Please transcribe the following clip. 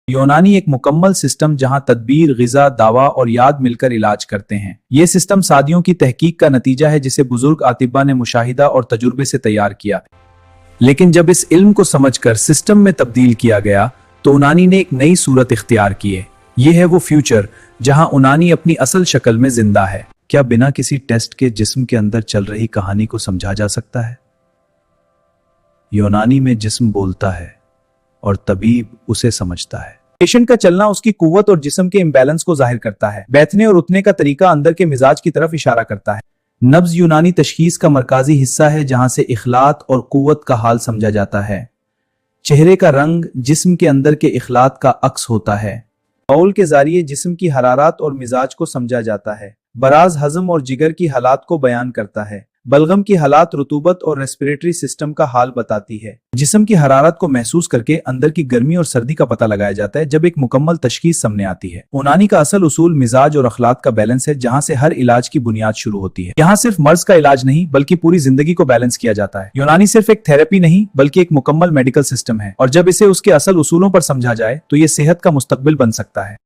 यूनानी एक मुकम्मल सिस्टम जहां तदबीर, गिजा, दावा और याद मिलकर इलाज करते हैं। ये सिस्टम सादियों की तहकीक का नतीजा है जिसे बुजुर्ग आतिबा ने मुशाहिदा और तजुर्बे से तैयार किया। लेकिन जब इस इल्म को समझकर सिस्टम में तब्दील किया गया तो यूनानी ने एक नई सूरत इख्तियार की है। ये है वो फ्यूचर जहां यूनानी अपनी असल शक्ल में जिंदा है। क्या बिना किसी टेस्ट के जिस्म के अंदर चल रही कहानी को समझा जा सकता है? यूनानी में जिस्म बोलता है और तबीब उसे समझता है। पेशेंट का चलना उसकी कुव्वत और जिस्म के इम्बैलेंस को जाहिर करता है। बैठने और उठने का तरीका अंदर के मिजाज की तरफ इशारा करता है। नब्ज यूनानी तशखीस का मरकाजी हिस्सा है जहां से इखलात और कुव्वत का हाल समझा जाता है। चेहरे का रंग जिस्म के अंदर के इखलात का अक्स होता है। बाउल के जरिए जिस्म की हरारत और मिजाज को समझा जाता है। बराज हजम और जिगर की हालात को बयान करता है। बलगम की हालात रुतूबत और रेस्पिरेटरी सिस्टम का हाल बताती है। जिस्म की हरारत को महसूस करके अंदर की गर्मी और सर्दी का पता लगाया जाता है जब एक मुकम्मल तशखीस सामने आती है। यूनानी का असल उसूल मिजाज और अखलाक का बैलेंस है जहां से हर इलाज की बुनियाद शुरू होती है। यहाँ सिर्फ मर्ज का इलाज नहीं बल्कि पूरी जिंदगी को बैलेंस किया जाता है। यूनानी सिर्फ एक थेरेपी नहीं बल्कि एक मुकम्मल मेडिकल सिस्टम है और जब इसे उसके असल उसूलों पर समझा जाए तो ये सेहत का मुस्तकबिल बन सकता है।